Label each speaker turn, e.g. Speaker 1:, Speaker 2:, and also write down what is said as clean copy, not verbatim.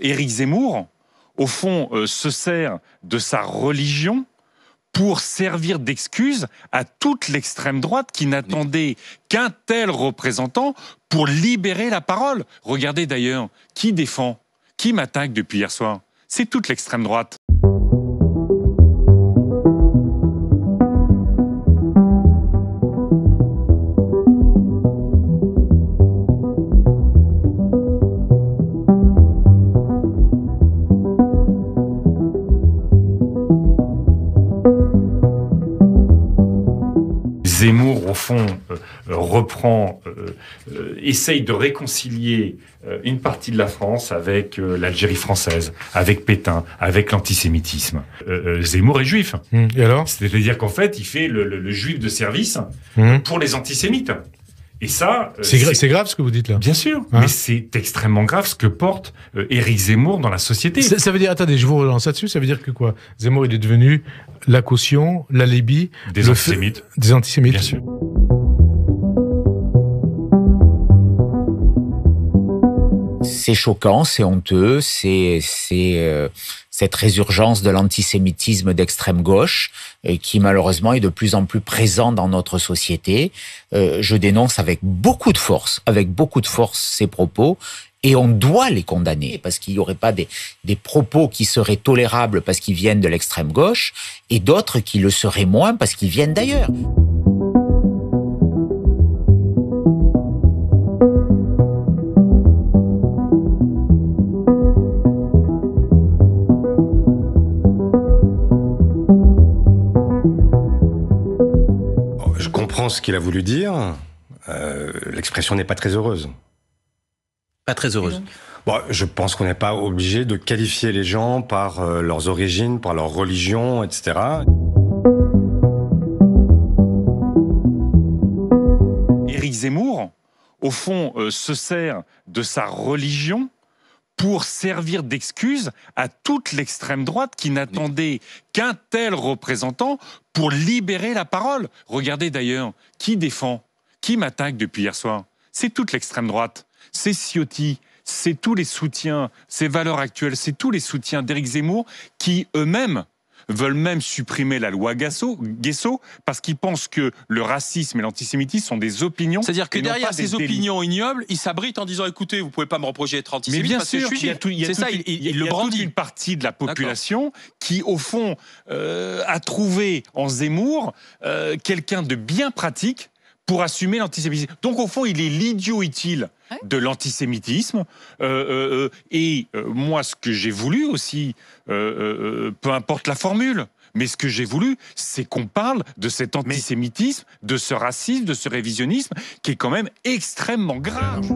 Speaker 1: Éric Zemmour, au fond, se sert de sa religion pour servir d'excuse à toute l'extrême droite qui n'attendait qu'un tel représentant pour libérer la parole. Regardez d'ailleurs, qui défend, qui m'attaque depuis hier soir? C'est toute l'extrême droite. Zemmour, au fond, essaye de réconcilier une partie de la France avec l'Algérie française, avec Pétain, avec l'antisémitisme. Zemmour est juif.
Speaker 2: Et alors ?
Speaker 1: C'est-à-dire qu'en fait, il fait le juif de service pour les antisémites. Et ça...
Speaker 2: C'est grave ce que vous dites là.
Speaker 1: Bien sûr, mais c'est extrêmement grave ce que porte Éric Zemmour dans la société.
Speaker 2: Ça veut dire, attendez, je vous relance là-dessus, ça veut dire que quoi ? Zemmour, il est devenu la caution, l'alibi...
Speaker 1: Des antisémites.
Speaker 2: Des antisémites.
Speaker 1: Bien sûr.
Speaker 3: C'est choquant, c'est honteux, c'est cette résurgence de l'antisémitisme d'extrême gauche qui malheureusement est de plus en plus présent dans notre société. Je dénonce avec beaucoup de force ces propos. Et on doit les condamner parce qu'il n'y aurait pas des propos qui seraient tolérables parce qu'ils viennent de l'extrême gauche et d'autres qui le seraient moins parce qu'ils viennent d'ailleurs.
Speaker 4: Je comprends ce qu'il a voulu dire. L'expression n'est pas très heureuse.
Speaker 5: Pas très heureuse.
Speaker 4: Bon, je pense qu'on n'est pas obligé de qualifier les gens par leurs origines, par leur religion, etc.
Speaker 1: Éric Zemmour, au fond, se sert de sa religion pour servir d'excuse à toute l'extrême droite qui n'attendait qu'un tel représentant pour libérer la parole. Regardez d'ailleurs, qui défend, qui m'attaque depuis hier soir? C'est toute l'extrême droite. C'est Ciotti, c'est tous les soutiens, c'est Valeurs Actuelles, c'est tous les soutiens d'Éric Zemmour qui eux-mêmes veulent même supprimer la loi Guesso parce qu'ils pensent que le racisme et l'antisémitisme sont des opinions.
Speaker 5: C'est-à-dire que derrière ces opinions ignobles, il s'abrite en disant écoutez, vous pouvez pas me reprocher d'être antisémite.
Speaker 1: Mais bien
Speaker 5: parce
Speaker 1: sûr,
Speaker 5: que je suis juif. C'est ça, il le brandit.
Speaker 1: Toute une partie de la population qui, au fond, a trouvé en Zemmour quelqu'un de bien pratique pour assumer l'antisémitisme. Donc, au fond, il est l'idiot utile de l'antisémitisme. Moi, ce que j'ai voulu aussi, peu importe la formule, mais ce que j'ai voulu, c'est qu'on parle de cet antisémitisme, de ce racisme, de ce révisionnisme, qui est quand même extrêmement grave.